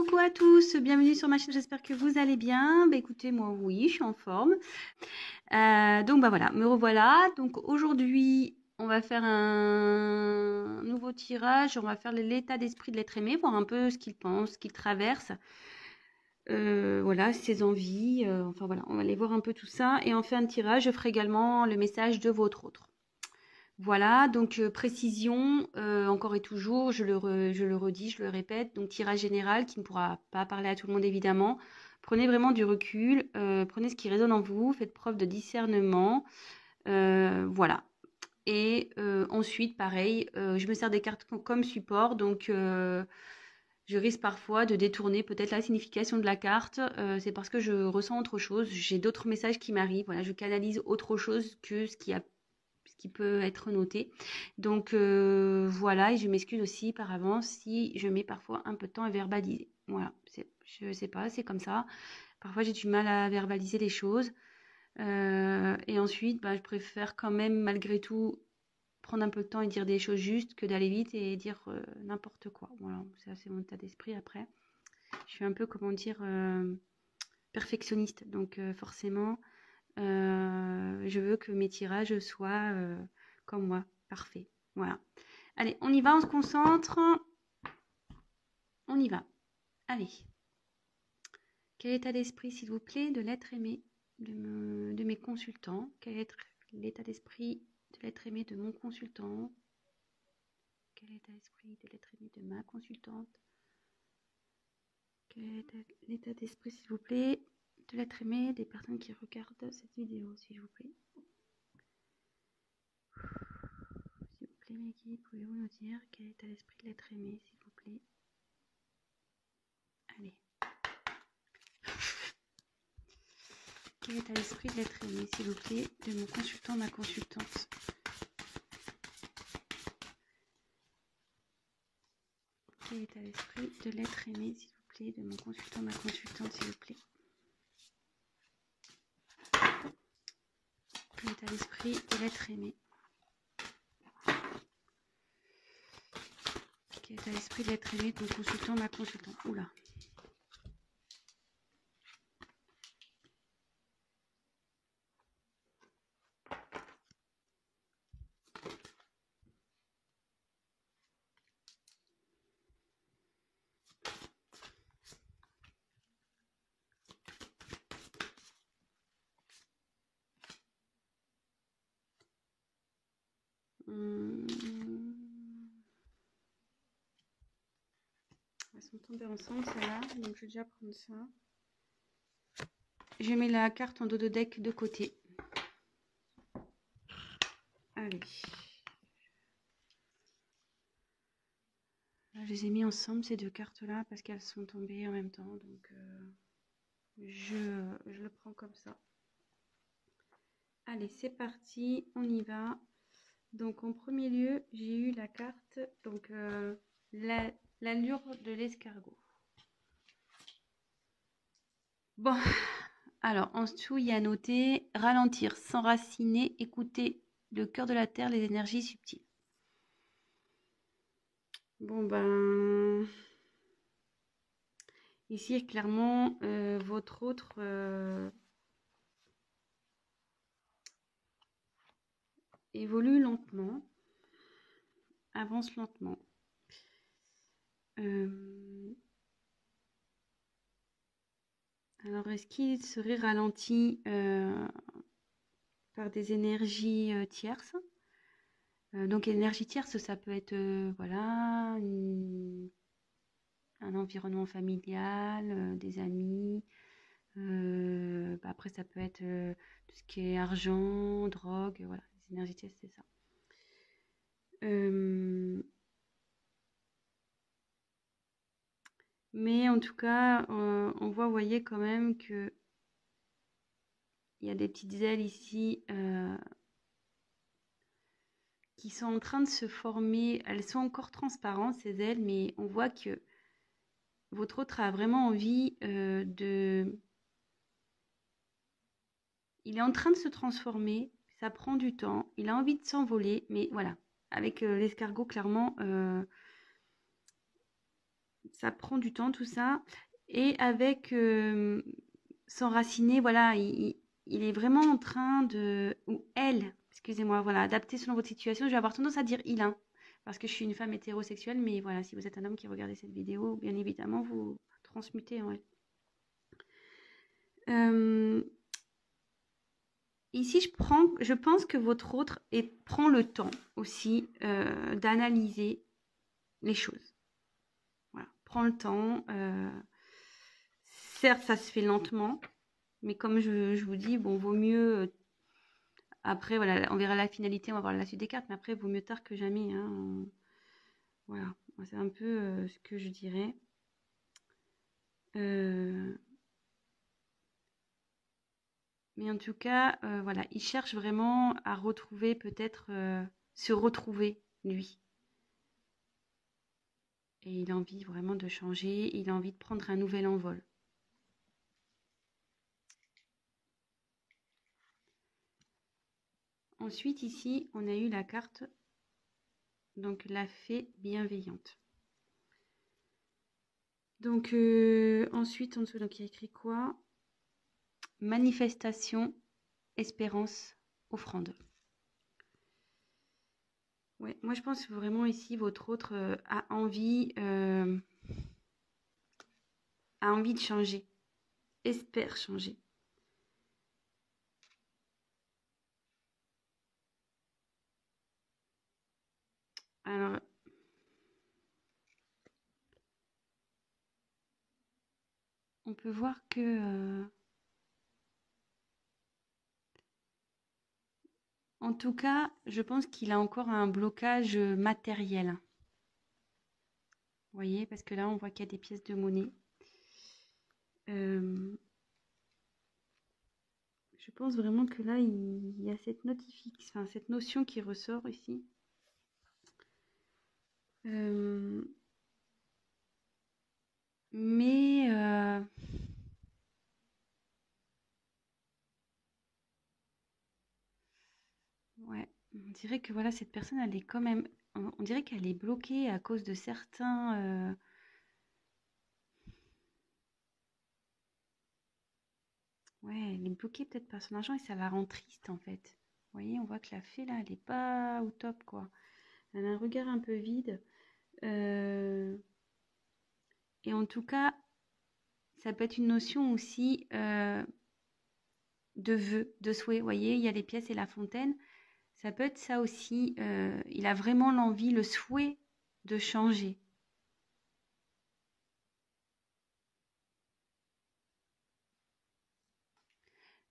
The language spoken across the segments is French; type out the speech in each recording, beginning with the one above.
Coucou à tous, bienvenue sur ma chaîne, j'espère que vous allez bien. Bah écoutez, moi oui, je suis en forme. Donc bah voilà, me revoilà. Donc aujourd'hui, on va faire un nouveau tirage, on va faire l'état d'esprit de l'être aimé, voir un peu ce qu'il pense, ce qu'il traverse. Voilà, ses envies, enfin voilà, on va aller voir un peu tout ça. Et en fin de tirage, je ferai également le message de votre autre. Voilà, donc précision, encore et toujours, je le redis, je le répète, donc tirage général qui ne pourra pas parler à tout le monde évidemment. Prenez vraiment du recul, prenez ce qui résonne en vous, faites preuve de discernement, voilà. Et ensuite, pareil, je me sers des cartes comme support, donc je risque parfois de détourner peut-être la signification de la carte. C'est parce que je ressens autre chose, j'ai d'autres messages qui m'arrivent, voilà, je canalise autre chose que ce qui peut être noté. Donc voilà, et je m'excuse aussi par avance si je mets parfois un peu de temps à verbaliser. Voilà, je sais pas, c'est comme ça. Parfois j'ai du mal à verbaliser les choses. Et ensuite, bah, je préfère quand même malgré tout prendre un peu de temps et dire des choses justes que d'aller vite et dire n'importe quoi. Voilà, ça c'est mon état d'esprit après. Je suis un peu, comment dire, perfectionniste. Donc forcément, je veux que mes tirages soient comme moi, parfaits. Voilà. Allez, on y va, on se concentre. On y va. Allez. Quel état d'esprit, s'il vous plaît, de l'être aimé de mes consultants? Quel est l'état d'esprit de l'être aimé de mon consultant? Quel est l'état d'esprit de l'être aimé de ma consultante? Quel est l'état d'esprit, s'il vous plaît, de l'être aimé des personnes qui regardent cette vidéo, s'il vous plaît? S'il vous plaît, mes guides, pouvez-vous nous dire quel est l'état d'esprit de l'être aimé, s'il vous plaît? Allez. Quel est l'état d'esprit de l'être aimé, s'il vous plaît, de mon consultant, ma consultante? Quel est l'état d'esprit de l'être aimé, s'il vous plaît, de mon consultant, ma consultante, s'il vous plaît? Quel est l'état d'esprit de l'être aimé? Quel est l'état d'esprit de l'être aimé de mon consultant, ma consultante? Oula. Elles sont tombées ensemble, celles-là. Donc, je vais déjà prendre ça. Je mets la carte en dos de deck de côté. Allez. Là, je les ai mis ensemble, ces deux cartes-là, parce qu'elles sont tombées en même temps. Donc, je le prends comme ça. Allez, c'est parti. On y va. Donc, en premier lieu, j'ai eu la carte, donc l'allure de l'escargot. Bon, alors en dessous, il y a noté ralentir, s'enraciner, écouter le cœur de la terre, les énergies subtiles. Bon, ben, ici, clairement, votre autre évolue lentement, avance lentement. Alors, est-ce qu'il serait ralenti par des énergies tierces? Donc, énergie tierce, ça peut être voilà, un environnement familial, des amis. Après, ça peut être tout ce qui est argent, drogue, voilà, les énergies tierces, c'est ça. Mais en tout cas, on voit, vous voyez quand même que il y a des petites ailes ici qui sont en train de se former. Elles sont encore transparentes, ces ailes, mais on voit que votre autre a vraiment envie de... Il est en train de se transformer, ça prend du temps, il a envie de s'envoler, mais voilà, avec l'escargot, clairement, ça prend du temps tout ça. Et avec s'enraciner, voilà, il est vraiment en train de, ou elle, excusez-moi, voilà, adapter selon votre situation. Je vais avoir tendance à dire il, hein, parce que je suis une femme hétérosexuelle, mais voilà, si vous êtes un homme qui regardez cette vidéo, bien évidemment, vous transmutez en elle. Ici, je pense que votre autre prend le temps aussi d'analyser les choses. Voilà, prend le temps. Certes, ça se fait lentement, mais comme je vous dis, bon, vaut mieux. Après, voilà, on verra la finalité, on va voir la suite des cartes, mais après, vaut mieux tard que jamais. Hein, voilà, c'est un peu ce que je dirais. Mais en tout cas, voilà, il cherche vraiment à retrouver, peut-être se retrouver, lui. Et il a envie vraiment de changer, il a envie de prendre un nouvel envol. Ensuite, ici, on a eu la carte, donc la fée bienveillante. Donc, ensuite, en dessous, donc, il y a écrit quoi? Manifestation, espérance, offrande. Ouais, moi, je pense vraiment ici, votre autre a envie de changer, espère changer. Alors, on peut voir que, en tout cas, je pense qu'il a encore un blocage matériel. Vous voyez, parce que là, on voit qu'il y a des pièces de monnaie. Je pense vraiment que là, il y a cette cette notion qui ressort ici. Mais ouais, on dirait que voilà, cette personne, elle est quand même, on dirait qu'elle est bloquée à cause de certains. Ouais, elle est bloquée peut-être par son argent et ça la rend triste en fait. Vous voyez, on voit que la fée là, elle est pas au top quoi. Elle a un regard un peu vide. Et en tout cas, ça peut être une notion aussi de vœu, de souhait. Vous voyez, il y a les pièces et la fontaine. Ça peut être ça aussi. Il a vraiment l'envie, le souhait de changer.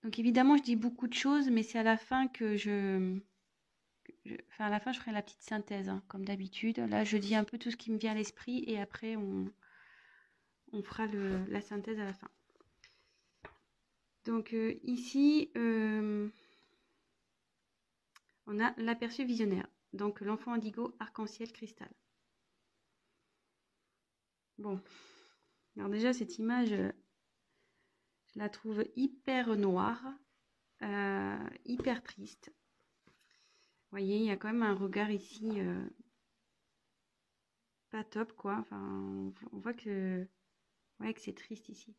Donc évidemment, je dis beaucoup de choses, mais c'est à la fin que enfin, à la fin, je ferai la petite synthèse, hein, comme d'habitude. Là, je dis un peu tout ce qui me vient à l'esprit et après, on fera la synthèse à la fin. Donc ici, on a l'aperçu visionnaire. Donc l'enfant indigo, arc-en-ciel, cristal. Bon, alors déjà, cette image, je la trouve hyper noire, hyper triste. Vous voyez, il y a quand même un regard ici pas top, quoi. Enfin, on voit que, ouais, que c'est triste ici.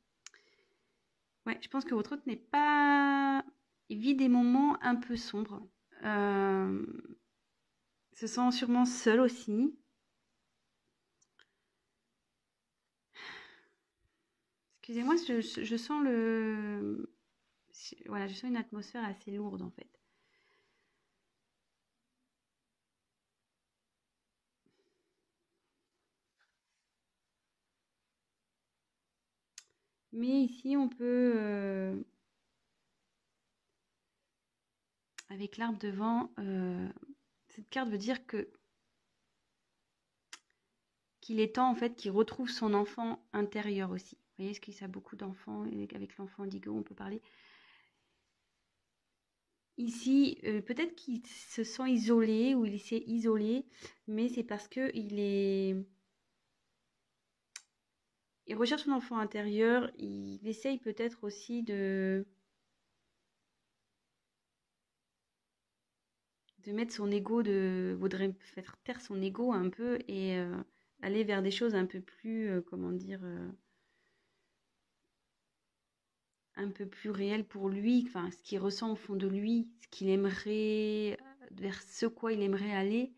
Ouais, je pense que votre hôte n'est pas... Il vit des moments un peu sombres. Se sent sûrement seul aussi. Excusez-moi, je sens voilà, je sens une atmosphère assez lourde en fait. Mais ici, on peut, avec l'arbre devant, cette carte veut dire que qu'il est temps en fait qu'il retrouve son enfant intérieur aussi. Vous voyez, parce qu'il y a beaucoup d'enfants, et avec l'enfant indigo, on peut parler. Ici, peut-être qu'il se sent isolé ou il s'est isolé, mais c'est parce que il recherche son enfant intérieur. Il essaye peut-être aussi de mettre son ego, voudrait faire taire son ego un peu et aller vers des choses un peu plus, comment dire, un peu plus réelles pour lui, enfin, ce qu'il ressent au fond de lui, ce qu'il aimerait, vers ce quoi il aimerait aller.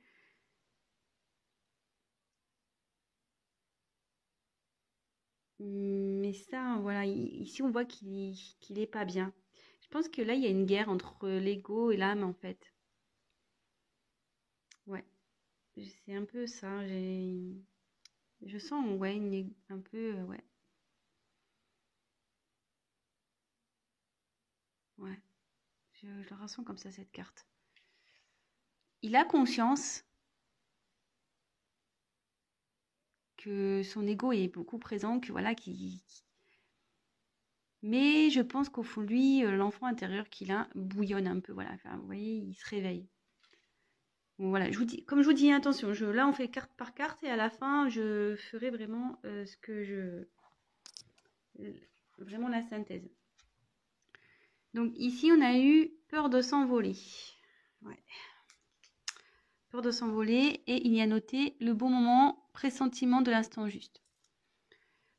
Mais ça, voilà, ici on voit qu'il est pas bien. Je pense que là, il y a une guerre entre l'ego et l'âme, en fait. Ouais, c'est un peu ça. Je sens, ouais, un peu, ouais, ouais. Je la ressens comme ça, cette carte. Il a conscience que son ego est beaucoup présent, que voilà, mais je pense qu'au fond de lui, l'enfant intérieur qu'il a bouillonne un peu, voilà. Enfin, vous voyez, il se réveille. Bon, voilà, je vous dis, comme je vous dis, attention, là on fait carte par carte et à la fin, je ferai vraiment ce que vraiment la synthèse. Donc ici, on a eu peur de s'envoler. Ouais. Peur de s'envoler et il y a noté le bon moment, pressentiment de l'instant juste.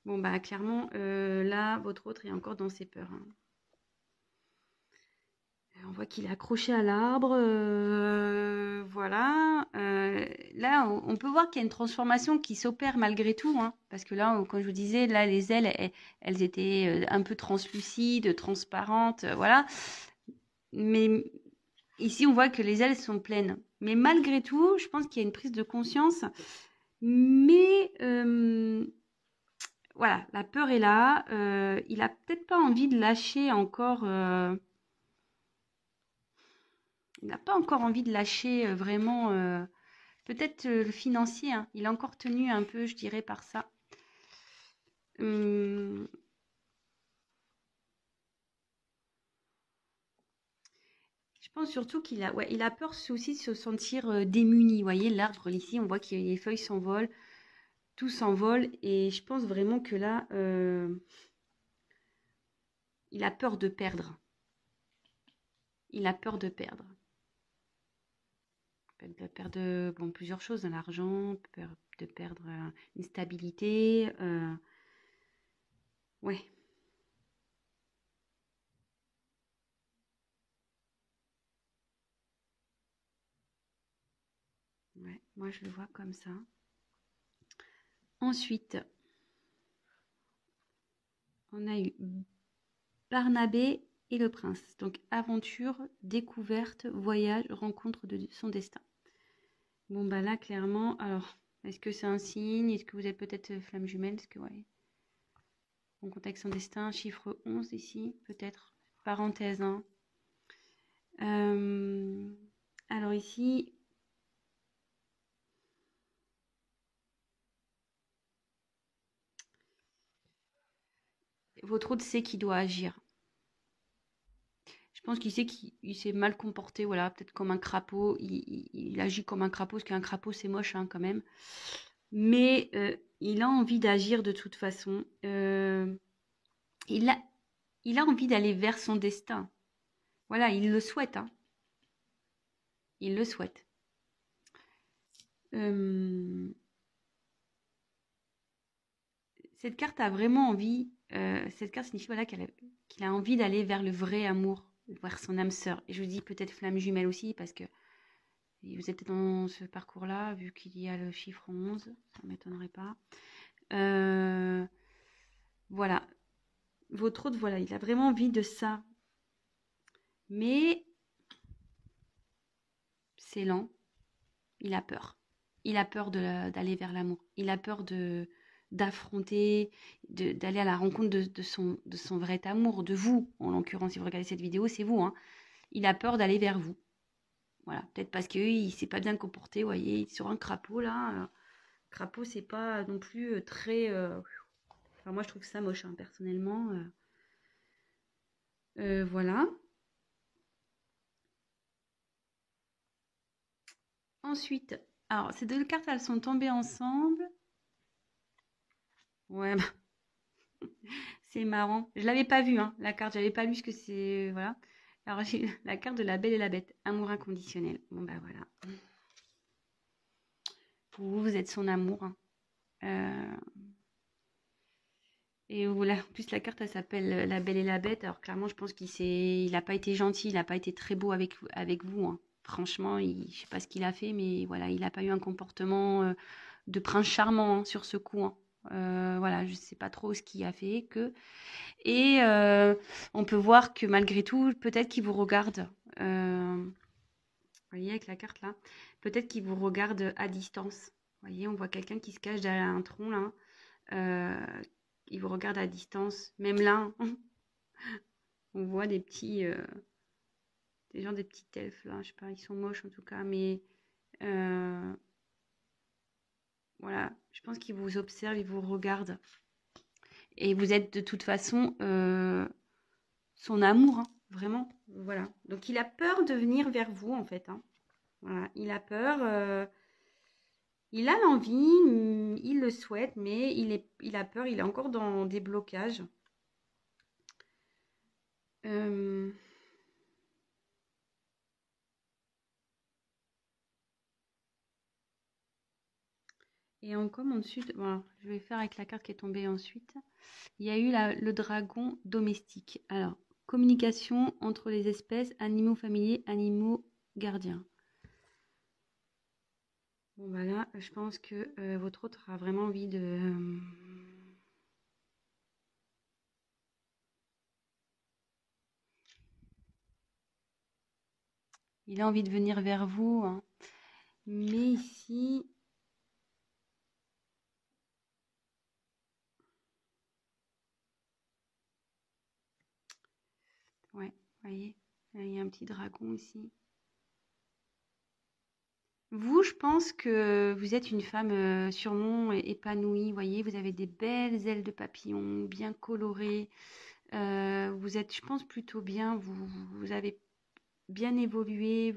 Bon, bah clairement, là, votre autre est encore dans ses peurs. Hein. On voit qu'il est accroché à l'arbre. Voilà. Là, on peut voir qu'il y a une transformation qui s'opère malgré tout. Hein, parce que là, comme je vous disais, là, les ailes, elles étaient un peu translucides, transparentes. Voilà. Mais ici, on voit que les ailes sont pleines. Mais malgré tout, je pense qu'il y a une prise de conscience. Mais voilà, la peur est là. Il a peut-être pas envie de lâcher encore. Il n'a pas encore envie de lâcher vraiment. Peut-être le financier. Hein. Il est encore tenu un peu, je dirais, par ça. Hum, je pense surtout qu'il a, ouais, il a peur aussi de se sentir démuni. Vous voyez, l'arbre ici, on voit que les feuilles s'envolent, tout s'envole. Et je pense vraiment que là, il a peur de perdre. Il a peur de perdre. De perdre bon, plusieurs choses, de l'argent, peur de perdre une stabilité. Ouais. Ouais, moi je le vois comme ça. Ensuite, on a eu Barnabé et le prince. Donc aventure, découverte, voyage, rencontre de son destin. Bon bah là clairement, alors est-ce que c'est un signe? Est-ce que vous êtes peut-être flamme jumelle? Est-ce que ouais. En contexte son destin, chiffre 11 ici, peut-être. Parenthèse. Hein. Alors ici, votre hôte sait qu'il doit agir. Je pense qu'il sait qu'il s'est mal comporté, voilà, peut-être comme un crapaud. Il agit comme un crapaud, parce qu'un crapaud c'est moche hein, quand même. Mais il a envie d'agir de toute façon. Il a envie d'aller vers son destin. Voilà, il le souhaite. Hein. Il le souhaite. Cette carte a vraiment envie. Cette carte signifie voilà, qu'il a envie d'aller vers le vrai amour, vers son âme sœur. Et je vous dis peut-être flamme jumelle aussi, parce que vous êtes dans ce parcours-là, vu qu'il y a le chiffre 11, ça ne m'étonnerait pas. Voilà. Votre autre, voilà, il a vraiment envie de ça. Mais c'est lent. Il a peur. Il a peur d'aller vers l'amour. Il a peur d'affronter, d'aller à la rencontre de son vrai amour, de vous. En l'occurrence, si vous regardez cette vidéo, c'est vous. Hein. Il a peur d'aller vers vous. Voilà, peut-être parce qu'il ne s'est pas bien comporté, vous voyez, sur un crapaud, là. Crapaud, c'est pas non plus très... Enfin, moi, je trouve ça moche, hein, personnellement. Voilà. Ensuite, alors, ces deux cartes, elles sont tombées ensemble. Ouais, bah, c'est marrant. Je l'avais pas vu, hein, la carte. J'avais pas lu ce que c'est. Voilà. Alors, j'ai la carte de la Belle et la Bête. Amour inconditionnel. Bon, bah voilà. Vous êtes son amour. Hein. Et voilà, en plus la carte elle s'appelle La Belle et la Bête. Alors clairement je pense il n'a pas été gentil, il n'a pas été très beau avec vous, hein. Franchement, je sais pas ce qu'il a fait, mais voilà, il n'a pas eu un comportement de prince charmant, hein, sur ce coup, hein. Voilà, je sais pas trop ce qui a fait que. Et on peut voir que malgré tout, peut-être qu'il vous regarde. Vous voyez avec la carte là, peut-être qu'il vous regarde à distance. Vous voyez, on voit quelqu'un qui se cache derrière un tronc là. Euh, il vous regarde à distance. Même là, on voit des petits, des petits elfes là. Je sais pas, ils sont moches en tout cas, mais euh, voilà, je pense qu'il vous observe, il vous regarde. Et vous êtes de toute façon son amour, hein, vraiment. Voilà. Donc il a peur de venir vers vous en fait, hein. Voilà, il a peur. Il a l'envie, il le souhaite, mais il a peur, il est encore dans des blocages. Euh, et comme ensuite, voilà, je vais faire avec la carte qui est tombée ensuite. Il y a eu le dragon domestique. Alors, communication entre les espèces, animaux familiers, animaux gardiens. Bon, bah là, je pense que votre autre a vraiment envie de... il a envie de venir vers vous, hein. Mais ici... ouais, vous voyez, là, il y a un petit dragon ici. Vous, je pense que vous êtes une femme sûrement épanouie. Vous voyez, vous avez des belles ailes de papillon, bien colorées. Vous êtes, je pense, plutôt bien. Vous avez bien évolué.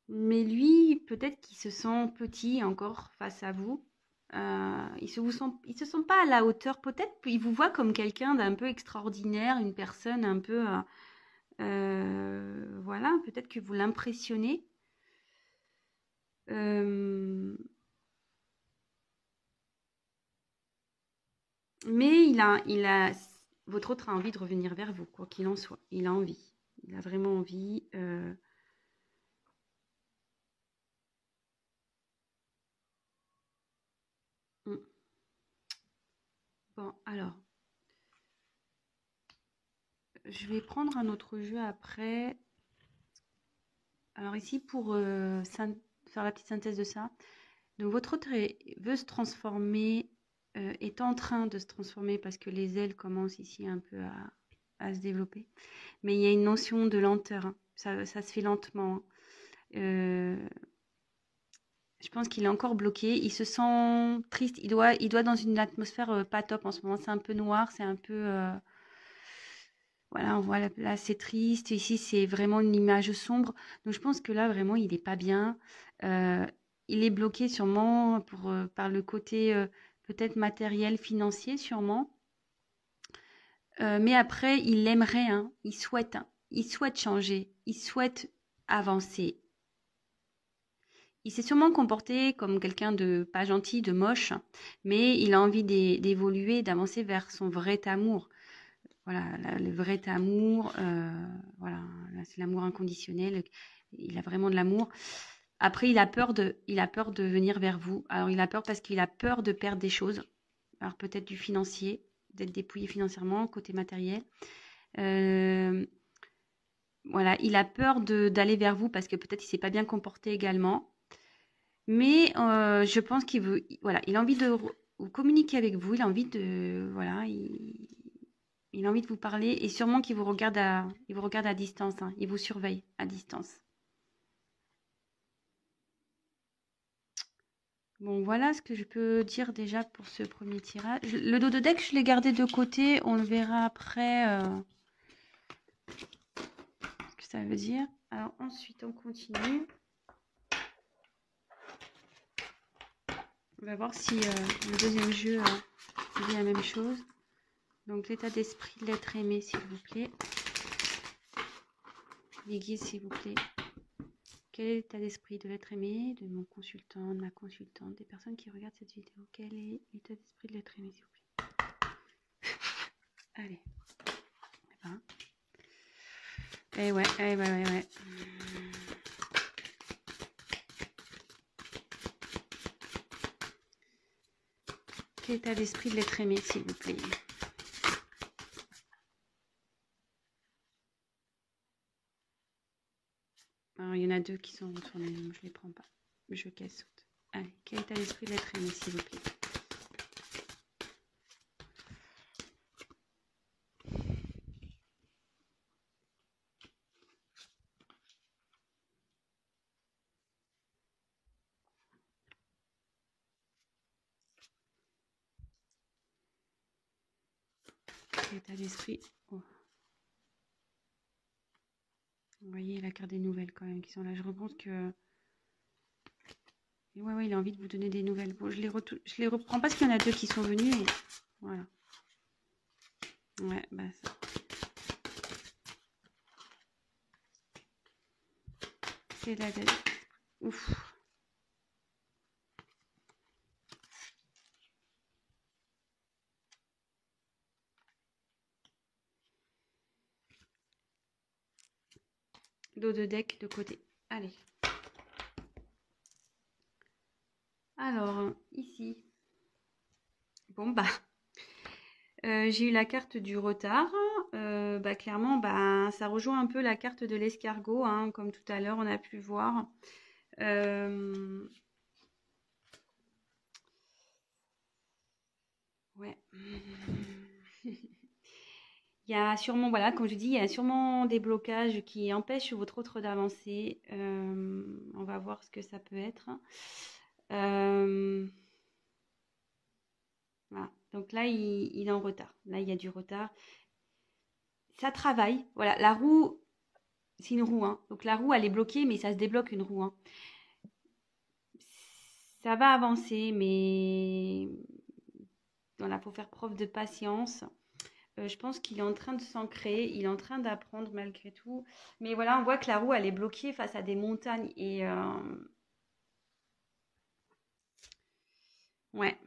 Mais lui, peut-être qu'il se sent petit encore face à vous. Il se sent pas à la hauteur. Peut-être il vous voit comme quelqu'un d'un peu extraordinaire, une personne un peu... voilà, peut-être que vous l'impressionnez. Mais votre autre a envie de revenir vers vous, quoi qu'il en soit. Il a envie. Il a vraiment envie. Bon, alors, je vais prendre un autre jeu après. Alors ici, pour faire la petite synthèse de ça. Donc, votre autre veut se transformer, est en train de se transformer parce que les ailes commencent ici un peu à se développer. Mais il y a une notion de lenteur, hein. Ça se fait lentement, hein. Je pense qu'il est encore bloqué. Il se sent triste. Il doit dans une atmosphère pas top en ce moment. C'est un peu noir, c'est un peu... voilà, on voit là, c'est triste. Ici, c'est vraiment une image sombre. Donc, je pense que là, vraiment, il n'est pas bien. Euh, il est bloqué sûrement par le côté peut-être matériel, financier, sûrement. Mais après, il aimerait, hein, il souhaite changer, il souhaite avancer. Il s'est sûrement comporté comme quelqu'un de pas gentil, de moche, mais il a envie d'évoluer, d'avancer vers son vrai amour. Voilà, le vrai amour, voilà, c'est l'amour inconditionnel. Il a vraiment de l'amour. Après, il a peur de venir vers vous. Alors, il a peur parce qu'il a peur de perdre des choses. Alors, peut-être du financier, d'être dépouillé financièrement, côté matériel. Voilà, il a peur d'aller vers vous parce que peut-être il s'est pas bien comporté également. Mais je pense qu'il veut, voilà, il a envie de communiquer avec vous, il a envie de, voilà, il a envie de vous parler et sûrement qu'il il vous regarde à distance, hein, il vous surveille à distance. Bon, voilà ce que je peux dire déjà pour ce premier tirage. Le dos de deck, je l'ai gardé de côté, on le verra après ce que ça veut dire. Alors ensuite, on continue. On va voir si le deuxième jeu dit la même chose. Donc l'état d'esprit de l'être aimé, s'il vous plaît. Les guides, s'il vous plaît. quel est l'état d'esprit de l'être aimé, de mon consultant, de ma consultante, des personnes qui regardent cette vidéo? Quel est l'état d'esprit de l'être aimé, s'il vous plaît? Allez. Ben. Ouais. Quel état d'esprit de l'être aimé, s'il vous plaît? Alors, il y en a deux qui sont retournés, donc je ne les prends pas. Je casse. Allez, quel état d'esprit de l'être aimé, s'il vous plaît? Quel état d'esprit? Oh. Vous voyez la carte des nouvelles quand même qui sont là. Je repense que... Ouais, il a envie de vous donner des nouvelles. Bon, je les reprends parce qu'il y en a deux qui sont venus. Et... Voilà. Ouais, bah ça. C'est la... Ouf. Dos de deck de côté. Allez. Alors, ici. Bon, bah... j'ai eu la carte du retard. Bah, clairement, bah, ça rejoint un peu la carte de l'escargot, hein, comme tout à l'heure, on a pu voir. Ouais. Il y a sûrement, voilà, comme je dis, il y a sûrement des blocages qui empêchent votre autre d'avancer. On va voir ce que ça peut être. Voilà. Donc là, il est en retard. Là, il y a du retard. Ça travaille. Voilà, la roue, c'est une roue. Hein. Donc la roue, elle est bloquée, mais ça se débloque une roue. Hein. Ça va avancer, mais voilà, faut faire preuve de patience. Je pense qu'il est en train de s'ancrer, il est en train d'apprendre malgré tout. Mais voilà, on voit que la roue, elle est bloquée face à des montagnes. Et ouais,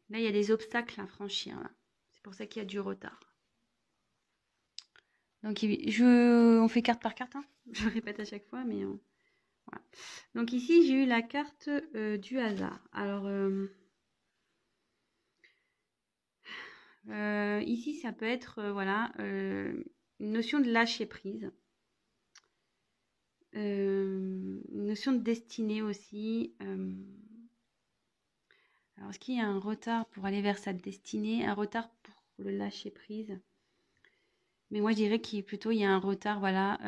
là, il y a des obstacles à franchir. C'est pour ça qu'il y a du retard. Donc, on fait carte par carte. Hein. Je répète à chaque fois, mais voilà. Donc ici, j'ai eu la carte du hasard. Alors, ici, ça peut être, voilà, une notion de lâcher prise. Une notion de destinée aussi. Alors, est-ce qu'il y a un retard pour aller vers sa destinée, un retard pour le lâcher prise? Mais moi, je dirais qu'il plutôt il y a un retard, voilà,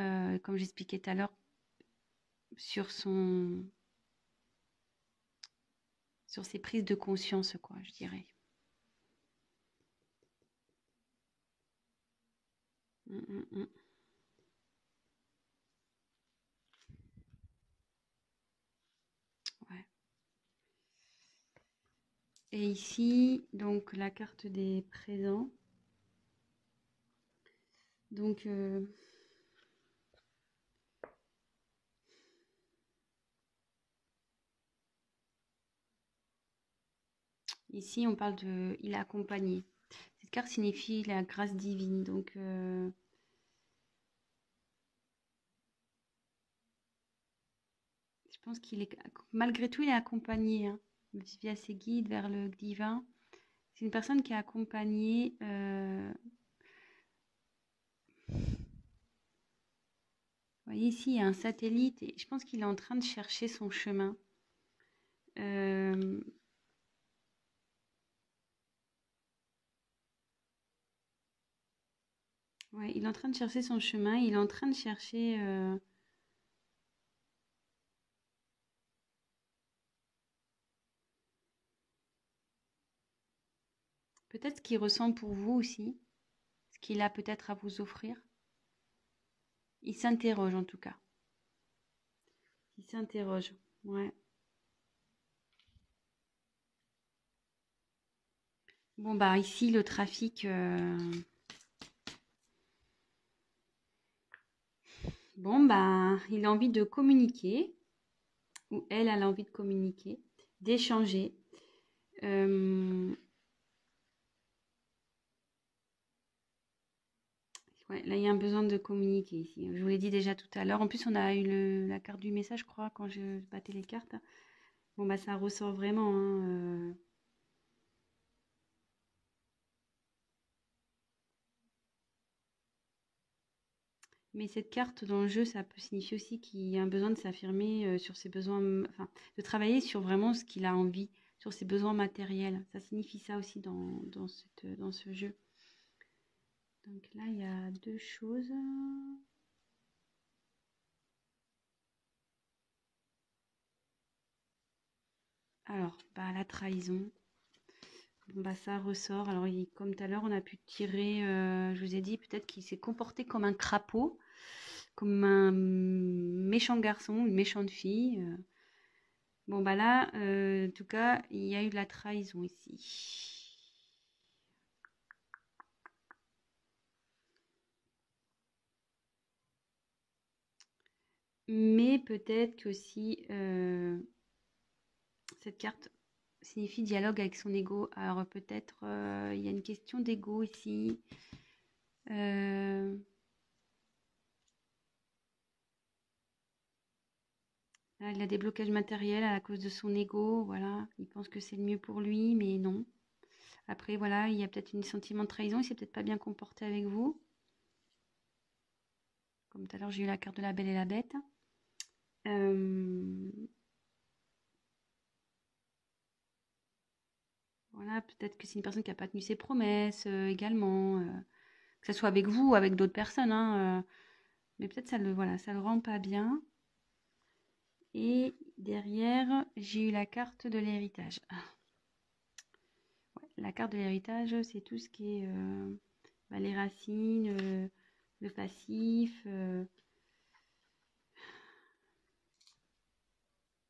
comme j'expliquais tout à l'heure, sur ses prises de conscience, quoi, je dirais. Ouais. Et ici, donc, la carte des présents. Donc, ici, on parle de... Il est accompagné. Cette carte signifie la grâce divine. Donc, je pense qu'il est... Malgré tout, il est accompagné. Hein, via ses guides vers le divin. C'est une personne qui est accompagnée... Vous voyez, ici, il y a un satellite. Et je pense qu'il est en train de chercher son chemin. Ouais, il est en train de chercher son chemin. Il est en train de chercher... peut-être ce qu'il ressent pour vous aussi. Ce qu'il a peut-être à vous offrir. Il s'interroge en tout cas. Il s'interroge. Ouais. Bon, bah ici, le trafic... Bon, bah, il a envie de communiquer, ou elle a envie de communiquer, d'échanger. Ouais, là, il y a un besoin de communiquer ici. Je vous l'ai dit déjà tout à l'heure. En plus, on a eu la carte du message, je crois, quand je battais les cartes. Bon, bah, ça ressort vraiment, hein, Mais cette carte dans le jeu, ça peut signifier aussi qu'il y a un besoin de s'affirmer sur ses besoins, enfin, de travailler sur vraiment ce qu'il a envie, sur ses besoins matériels. Ça signifie ça aussi dans ce jeu. Donc là, il y a deux choses. Alors, bah, la trahison. Bon, bah, ça ressort. Alors, comme tout à l'heure, on a pu tirer, je vous ai dit, peut-être qu'il s'est comporté comme un crapaud, comme un méchant garçon, une méchante fille. Bon, bah là, en tout cas, il y a eu de la trahison ici. Mais peut-être que si cette carte signifie dialogue avec son ego, alors peut-être il y a une question d'ego ici. Euh, Là, il a des blocages matériels à cause de son ego, voilà. Il pense que c'est le mieux pour lui, mais non. Après, voilà, il y a peut-être un sentiment de trahison, il s'est peut-être pas bien comporté avec vous. Comme tout à l'heure, j'ai eu la carte de la Belle et la Bête. Euh, voilà, peut-être que c'est une personne qui n'a pas tenu ses promesses également, que ce soit avec vous ou avec d'autres personnes, hein, mais peut-être ça le, voilà, ça le rend pas bien. Et derrière, j'ai eu la carte de l'héritage. Ouais, la carte de l'héritage, c'est tout ce qui est bah, les racines, le passif,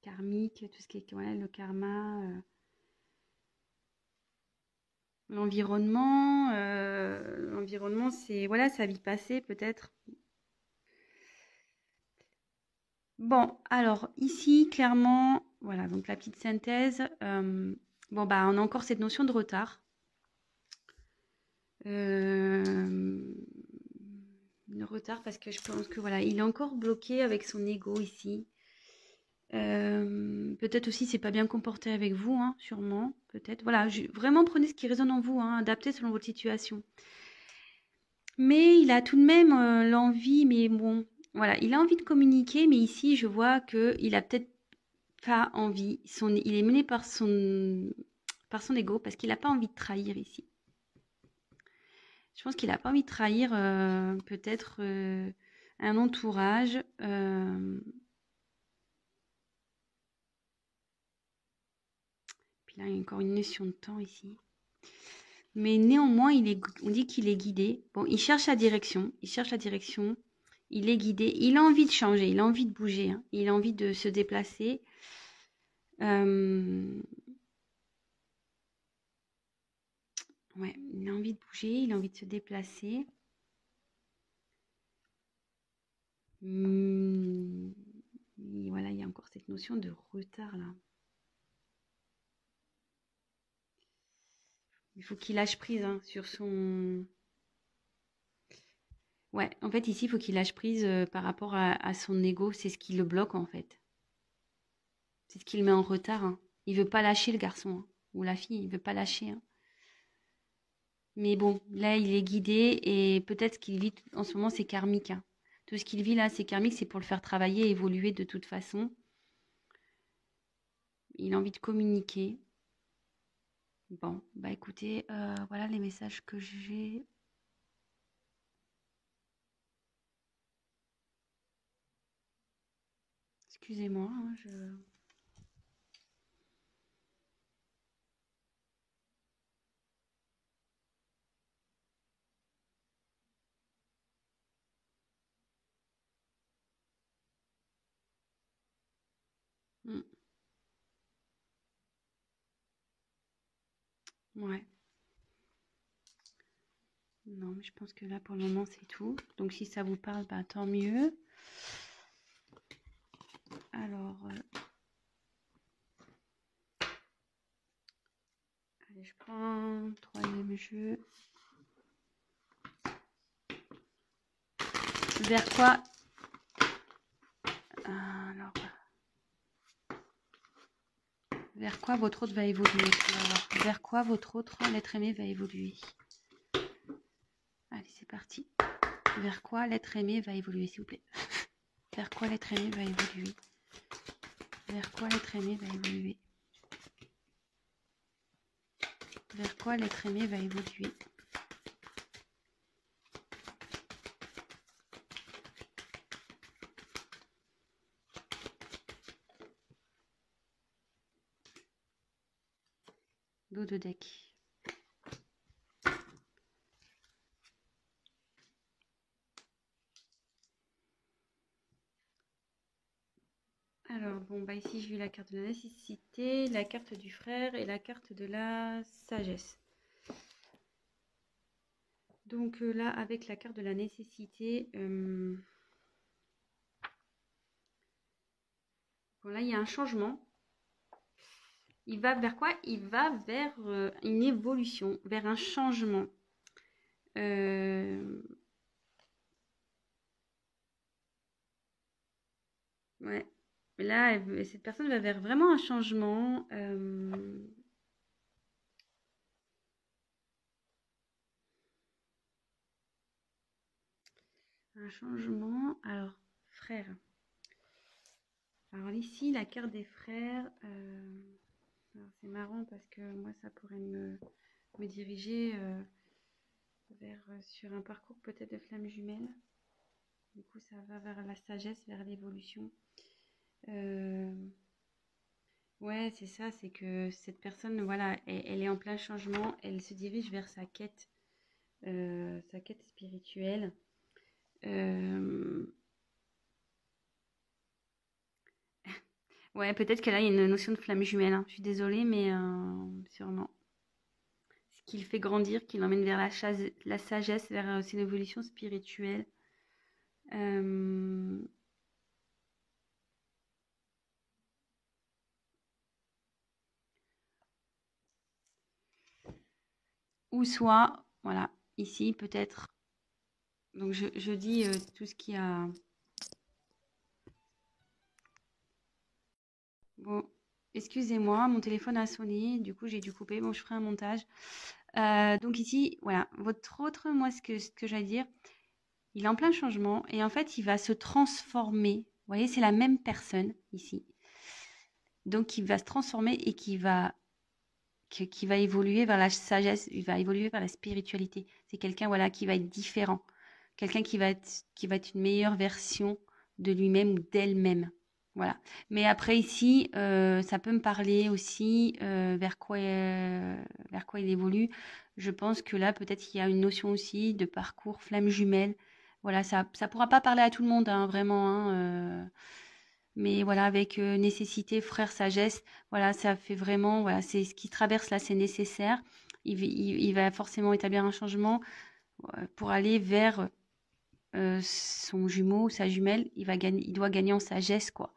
karmique, tout ce qui est ouais, le karma, l'environnement. L'environnement, c'est voilà, sa vie passée peut-être. Bon, alors ici, clairement, voilà, donc la petite synthèse. Bon, bah, on a encore cette notion de retard. Euh, le retard parce que je pense que voilà, il est encore bloqué avec son ego ici. Peut-être aussi c'est pas bien comporté avec vous, hein, sûrement, peut-être. Voilà, vraiment prenez ce qui résonne en vous, hein, adaptez selon votre situation. Mais il a tout de même l'envie, mais bon, voilà, il a envie de communiquer, mais ici je vois que il a peut-être pas envie. Il est mené par son ego parce qu'il n'a pas envie de trahir ici. Je pense qu'il n'a pas envie de trahir peut-être un entourage. Puis là, il y a encore une notion de temps ici. Mais néanmoins, on dit qu'il est guidé. Bon, il cherche la direction. Il cherche la direction. Il est guidé. Il a envie de changer. Il a envie de bouger. Hein. Il a envie de se déplacer. Ouais, il a envie de bouger. Il a envie de se déplacer. Voilà, il y a encore cette notion de retard là. Il faut qu'il lâche prise hein, sur son. Ouais, en fait, ici, il faut qu'il lâche prise par rapport à son ego. C'est ce qui le bloque, en fait. C'est ce qui le met en retard. Hein. Il veut pas lâcher le garçon hein, ou la fille. Il veut pas lâcher. Hein. Mais bon, là, il est guidé et peut-être ce qu'il vit en ce moment, c'est karmique. Hein. Tout ce qu'il vit là, c'est karmique. C'est pour le faire travailler, évoluer de toute façon. Il a envie de communiquer. Bon, bah écoutez, voilà les messages que j'ai. Excusez-moi, hein, je. Hmm. Ouais. Non, mais je pense que là, pour le moment, c'est tout. Donc, si ça vous parle, bah, tant mieux. Alors, allez, je prends le troisième jeu. Vers quoi? Alors, vers quoi votre autre va évoluer? Vers quoi votre autre l'être aimé va évoluer? Allez, c'est parti. Vers quoi l'être aimé va évoluer, s'il vous plaît? Vers quoi l'être aimé va évoluer? Vers quoi l'être aimé va évoluer? Vers quoi l'être aimé va évoluer? Dos de deck. Alors, bon, bah ici, j'ai eu la carte de la nécessité, la carte du frère et la carte de la sagesse. Donc là, avec la carte de la nécessité, bon, là, il y a un changement. Il va vers quoi? Il va vers une évolution, vers un changement. Ouais. Là, cette personne va vers vraiment un changement. Un changement. Alors, frère. Alors ici, la carte des frères. C'est marrant parce que moi, ça pourrait me diriger vers sur un parcours peut-être de flamme jumelle. Du coup, ça va vers la sagesse, vers l'évolution. Ouais, c'est ça, c'est que cette personne, voilà, elle est en plein changement, elle se dirige vers sa quête spirituelle. Ouais, peut-être que là, il y a une notion de flamme jumelle, hein. Je suis désolée, mais sûrement. Ce qui le fait grandir, qui l'emmène vers la sagesse, vers aussi une évolution spirituelle. Ou soit, voilà, ici, peut-être. Donc, je dis tout ce qui a... Bon, excusez-moi, mon téléphone a sonné, du coup j'ai dû couper. Bon, je ferai un montage. Donc ici, voilà, votre autre, moi, ce que j'allais dire, il est en plein changement et en fait, il va se transformer. Vous voyez, c'est la même personne ici. Donc, il va se transformer et qui va évoluer vers la sagesse, il va évoluer vers la spiritualité. C'est quelqu'un, voilà, qui va être différent. Quelqu'un qui va être une meilleure version de lui-même ou d'elle-même. Voilà. Mais après ici, ça peut me parler aussi vers quoi il évolue. Je pense que là, peut-être qu'il y a une notion aussi de parcours flamme jumelle. Voilà, ça pourra pas parler à tout le monde, hein, vraiment. Hein, mais voilà, avec nécessité, frère, sagesse, voilà, ça fait vraiment, voilà, c'est ce qui traverse là, c'est nécessaire. Il va forcément établir un changement pour aller vers son jumeau ou sa jumelle. Il doit gagner en sagesse, quoi,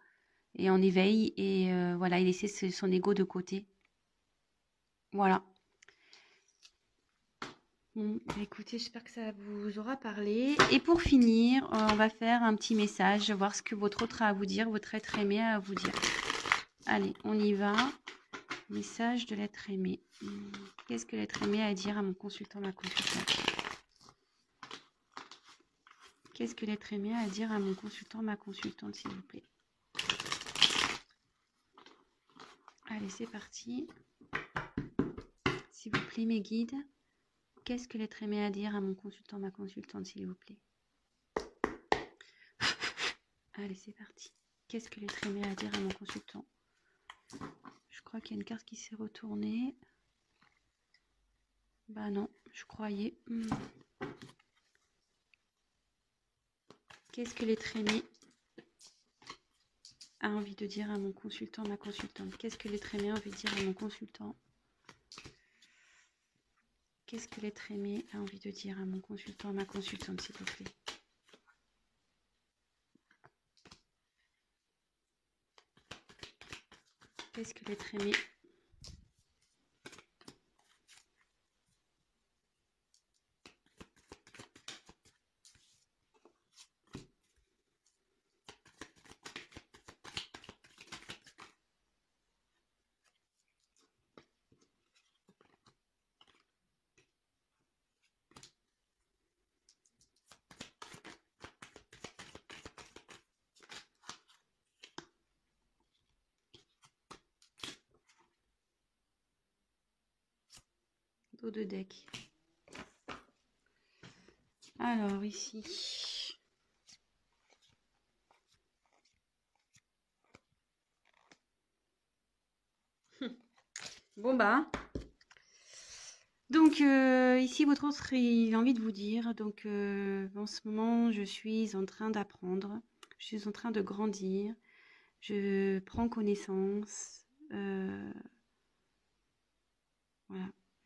et en éveil, et voilà, il laisser son ego de côté. Voilà. Bon, écoutez, j'espère que ça vous aura parlé. Et pour finir, on va faire un petit message, voir ce que votre autre a à vous dire, votre être aimé a à vous dire. Allez, on y va. Message de l'être aimé. Qu'est-ce que l'être aimé a à dire à mon consultant, ma consultante? Qu'est-ce que l'être aimé a à dire à mon consultant, ma consultante, s'il vous plaît? Allez, c'est parti. S'il vous plaît, mes guides. Qu'est-ce que l'être aimé a à dire à mon consultant, ma consultante, s'il vous plaît? Allez, c'est parti. Qu'est-ce que l'être aimé a à dire à mon consultant? Je crois qu'il y a une carte qui s'est retournée. Bah non, je croyais. Qu'est-ce que l'être aimé a envie de dire à mon consultant, ma consultante? Qu'est-ce que l'être aimé a envie de dire à mon consultant? Qu'est-ce que l'être aimé a envie de dire à mon consultant, ma consultante, s'il vous plaît? Qu'est-ce que l'être aimé? Dos de deck. Alors ici. Bon bah. Donc ici votre autre il a envie de vous dire. Donc en ce moment je suis en train d'apprendre. Je suis en train de grandir. Je prends connaissance. Voilà.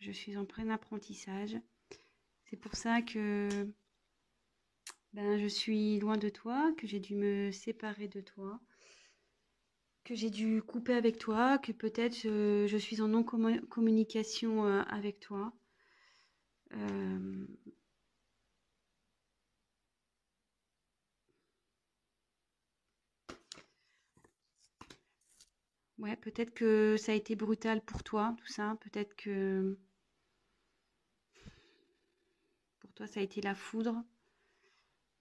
Je suis en plein apprentissage. C'est pour ça que je suis loin de toi, que j'ai dû me séparer de toi, que j'ai dû couper avec toi, que peut-être je suis en non-communication avec toi. Ouais, peut-être que ça a été brutal pour toi, tout ça. Peut-être que pour toi, ça a été la foudre.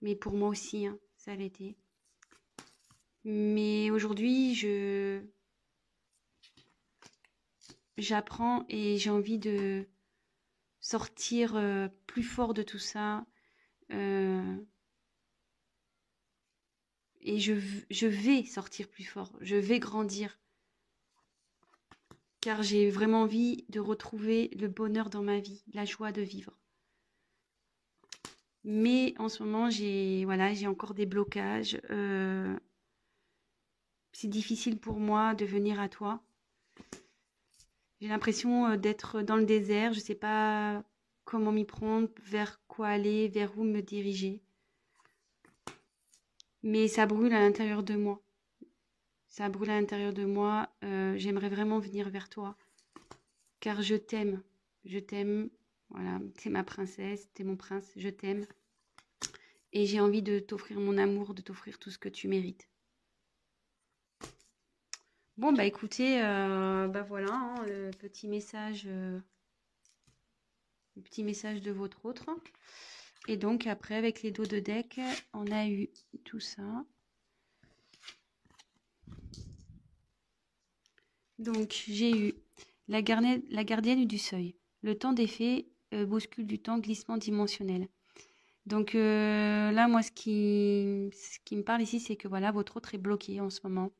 Mais pour moi aussi, hein, ça l'a été. Mais aujourd'hui, j'apprends et j'ai envie de sortir plus fort de tout ça. Et je vais sortir plus fort. Je vais grandir. Car j'ai vraiment envie de retrouver le bonheur dans ma vie, la joie de vivre. Mais en ce moment, j'ai encore des blocages. C'est difficile pour moi de venir à toi. J'ai l'impression d'être dans le désert. Je ne sais pas comment m'y prendre, vers quoi aller, vers où me diriger. Mais ça brûle à l'intérieur de moi. Ça brûle à l'intérieur de moi. J'aimerais vraiment venir vers toi. Car je t'aime. Je t'aime. Voilà, t'es ma princesse, t'es mon prince, je t'aime. Et j'ai envie de t'offrir mon amour, de t'offrir tout ce que tu mérites. Bon, bah écoutez, voilà, hein, le petit message de votre autre. Et donc après, avec les dos de deck, on a eu tout ça. Donc j'ai eu la gardienne du seuil. Le temps des fées bouscule du temps, glissement dimensionnel. Donc là, moi, ce qui me parle ici, c'est que voilà, votre autre est bloqué en ce moment.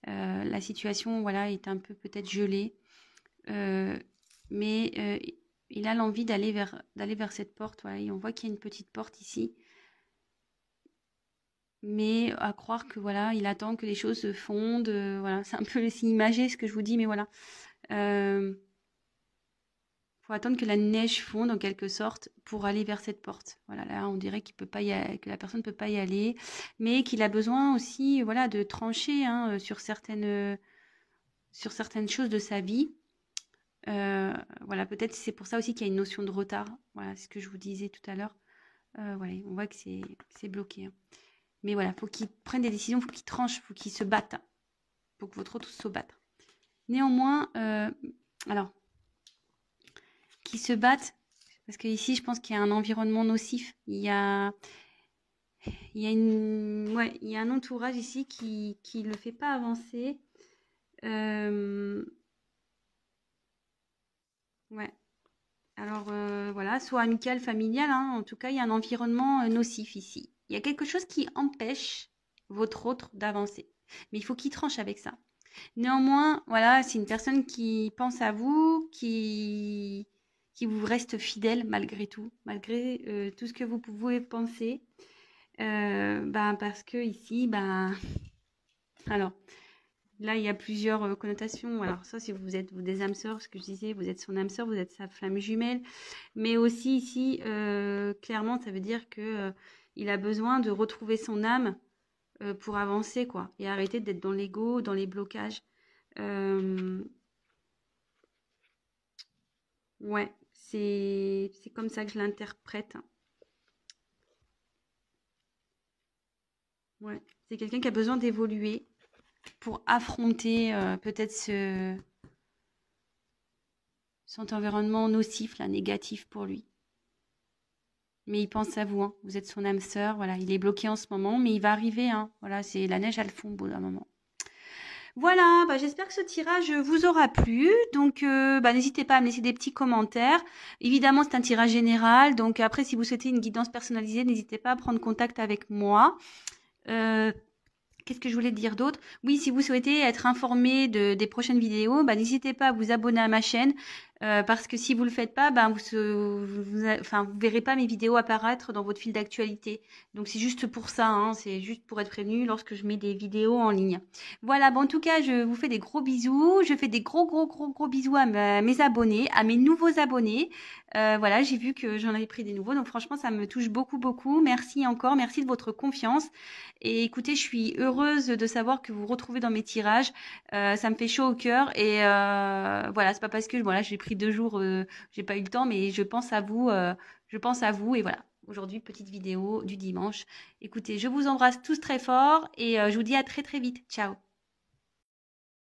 La situation, voilà, est un peu peut-être gelée, mais il a l'envie d'aller vers cette porte. Voilà, et on voit qu'il y a une petite porte ici, mais à croire que voilà, il attend que les choses se fondent. Voilà, c'est un peu imagé ce que je vous dis, mais voilà. Faut attendre que la neige fonde en quelque sorte pour aller vers cette porte. Voilà, là on dirait qu'il peut pas que la personne ne peut pas y aller, mais qu'il a besoin aussi, voilà, de trancher hein, sur certaines choses de sa vie. Voilà, peut-être c'est pour ça aussi qu'il y a une notion de retard. Voilà, c'est ce que je vous disais tout à l'heure. Voilà, on voit que c'est bloqué. Hein. Mais voilà, faut qu'il prenne des décisions, faut qu'il tranche, faut qu'il se batte. Faut que votre autre se batte. Néanmoins, alors qui se battent, parce que ici je pense qu'il y a un environnement nocif, il y a un entourage ici qui le fait pas avancer. Ouais. Alors voilà, soit amical, familial, hein, en tout cas il y a un environnement nocif ici. Il y a quelque chose qui empêche votre autre d'avancer, mais il faut qu'il tranche avec ça. Néanmoins, voilà, c'est une personne qui pense à vous, qui vous reste fidèle malgré tout, malgré tout ce que vous pouvez penser. Parce que ici, alors là, il y a plusieurs connotations. Alors ça, si vous êtes des âmes sœurs, ce que je disais, vous êtes son âme sœur, vous êtes sa flamme jumelle. Mais aussi ici, clairement, ça veut dire que il a besoin de retrouver son âme pour avancer, quoi, et arrêter d'être dans l'ego, dans les blocages. Ouais, c'est comme ça que je l'interprète. Ouais, c'est quelqu'un qui a besoin d'évoluer pour affronter peut-être cet environnement nocif, là, négatif pour lui. Mais il pense à vous, hein. Vous êtes son âme sœur, voilà. Il est bloqué en ce moment, mais il va arriver, hein. Voilà, c'est la neige à le fond au bout d'un moment. Voilà, bah, j'espère que ce tirage vous aura plu. Donc, bah, n'hésitez pas à me laisser des petits commentaires. Évidemment, c'est un tirage général. Donc, après, si vous souhaitez une guidance personnalisée, n'hésitez pas à prendre contact avec moi. Qu'est-ce que je voulais dire d'autre? Oui, si vous souhaitez être informé des prochaines vidéos, bah, n'hésitez pas à vous abonner à ma chaîne. Parce que si vous ne le faites pas, ben vous verrez pas mes vidéos apparaître dans votre fil d'actualité. Donc c'est juste pour ça, hein, c'est juste pour être prévenu lorsque je mets des vidéos en ligne. Voilà, bon, en tout cas, je vous fais des gros bisous. Je fais des gros bisous à mes abonnés, à mes nouveaux abonnés. Voilà, j'ai vu que j'en avais pris des nouveaux. Donc franchement, ça me touche beaucoup. Merci encore, merci de votre confiance. Et écoutez, je suis heureuse de savoir que vous vous retrouvez dans mes tirages. Ça me fait chaud au cœur. Et voilà, c'est pas parce que voilà, j'ai pris 2 jours, j'ai pas eu le temps, mais je pense à vous. Je pense à vous. Et voilà, aujourd'hui, petite vidéo du dimanche. Écoutez, je vous embrasse tous très fort et je vous dis à très vite. Ciao.